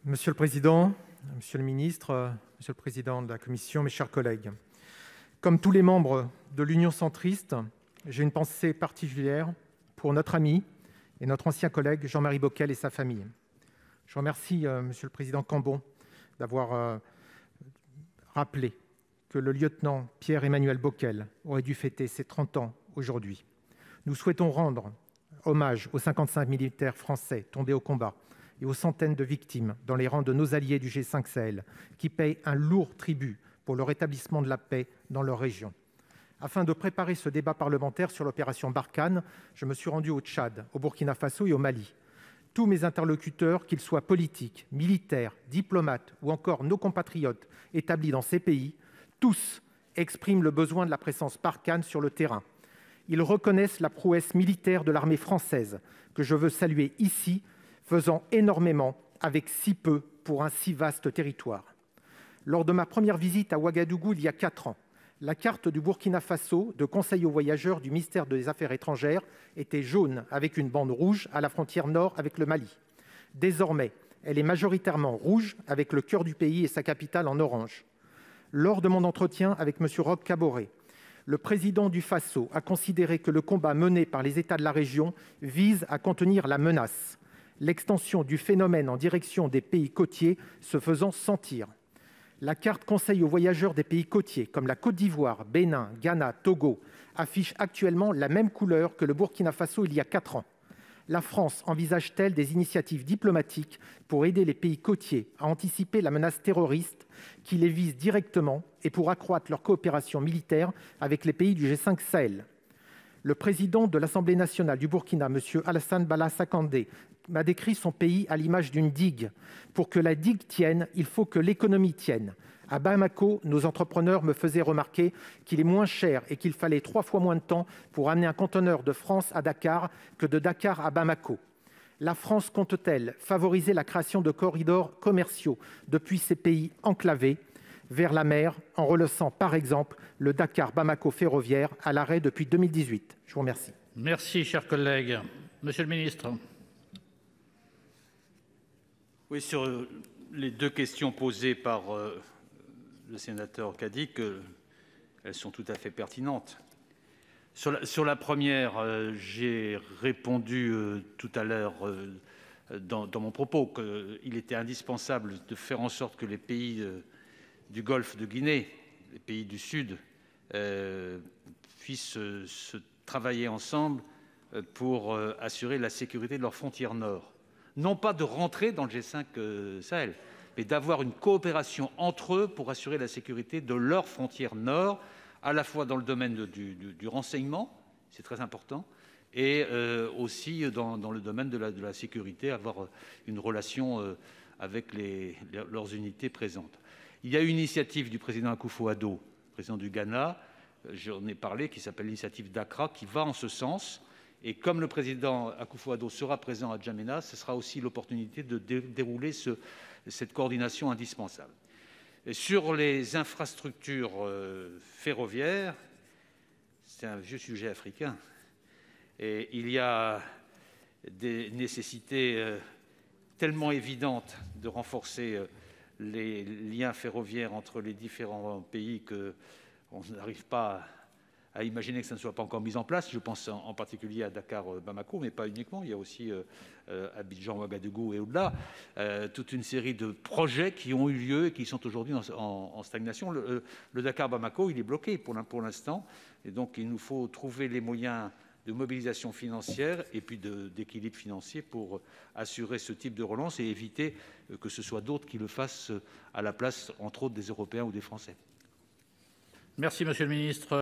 Monsieur le président, monsieur le ministre, monsieur le président de la commission, mes chers collègues, comme tous les membres de l'Union centriste, j'ai une pensée particulière pour notre ami et notre ancien collègue Jean-Marie Bockel et sa famille. Je remercie monsieur le président Cambon d'avoir rappelé que le lieutenant Pierre-Emmanuel Bockel aurait dû fêter ses 30 ans aujourd'hui. Nous souhaitons rendre hommage aux 55 militaires français tombés au combat et aux centaines de victimes dans les rangs de nos alliés du G5 Sahel, qui payent un lourd tribut pour le rétablissement de la paix dans leur région. Afin de préparer ce débat parlementaire sur l'opération Barkhane, je me suis rendu au Tchad, au Burkina Faso et au Mali. Tous mes interlocuteurs, qu'ils soient politiques, militaires, diplomates ou encore nos compatriotes établis dans ces pays, tous expriment le besoin de la présence Barkhane sur le terrain. Ils reconnaissent la prouesse militaire de l'armée française, que je veux saluer ici, faisant énormément avec si peu pour un si vaste territoire. Lors de ma première visite à Ouagadougou il y a 4 ans, la carte du Burkina Faso de conseil aux voyageurs du ministère des Affaires étrangères était jaune avec une bande rouge à la frontière nord avec le Mali. Désormais, elle est majoritairement rouge avec le cœur du pays et sa capitale en orange. Lors de mon entretien avec M. Roch Kaboré, le président du Faso a considéré que le combat mené par les États de la région vise à contenir la menace, l'extension du phénomène en direction des pays côtiers se faisant sentir. La carte conseil aux voyageurs des pays côtiers, comme la Côte d'Ivoire, Bénin, Ghana, Togo, affiche actuellement la même couleur que le Burkina Faso il y a 4 ans. La France envisage-t-elle des initiatives diplomatiques pour aider les pays côtiers à anticiper la menace terroriste qui les vise directement et pour accroître leur coopération militaire avec les pays du G5 Sahel ? Le président de l'Assemblée nationale du Burkina, M. Alassane Bala Sakandé, m'a décrit son pays à l'image d'une digue. Pour que la digue tienne, il faut que l'économie tienne. À Bamako, nos entrepreneurs me faisaient remarquer qu'il est moins cher et qu'il fallait 3 fois moins de temps pour amener un conteneur de France à Dakar que de Dakar à Bamako. La France compte-t-elle favoriser la création de corridors commerciaux depuis ces pays enclavés vers la mer en relançant par exemple le Dakar-Bamako ferroviaire à l'arrêt depuis 2018 ? Je vous remercie. Merci, cher collègue. Monsieur le ministre. Oui, sur les 2 questions posées par le sénateur Cadic, elles sont tout à fait pertinentes. Sur la première, j'ai répondu tout à l'heure dans mon propos qu'il était indispensable de faire en sorte que les pays du Golfe de Guinée, les pays du Sud, puissent se travailler ensemble pour assurer la sécurité de leurs frontières nord. Non pas de rentrer dans le G5 Sahel, mais d'avoir une coopération entre eux pour assurer la sécurité de leurs frontières nord, à la fois dans le domaine du renseignement, c'est très important, et aussi dans le domaine de la sécurité, avoir une relation avec leurs unités présentes. Il y a une initiative du président Akufo-Addo, président du Ghana, j'en ai parlé, qui s'appelle l'initiative d'Accra, qui va en ce sens. Et comme le président Akufo-Addo sera présent à N'Djamena, ce sera aussi l'opportunité de dérouler cette coordination indispensable. Et sur les infrastructures ferroviaires, c'est un vieux sujet africain. Et il y a des nécessités tellement évidentes de renforcer les liens ferroviaires entre les différents pays qu'on n'arrive pas à imaginer que ça ne soit pas encore mis en place. Je pense en particulier à Dakar-Bamako, mais pas uniquement. Il y a aussi Abidjan, Ouagadougou et au-delà, toute une série de projets qui ont eu lieu et qui sont aujourd'hui en stagnation. Le Dakar-Bamako, il est bloqué pour l'instant. Et donc, il nous faut trouver les moyens de mobilisation financière et puis d'équilibre financier pour assurer ce type de relance et éviter que ce soit d'autres qui le fassent à la place, entre autres, des Européens ou des Français. Merci, monsieur le ministre.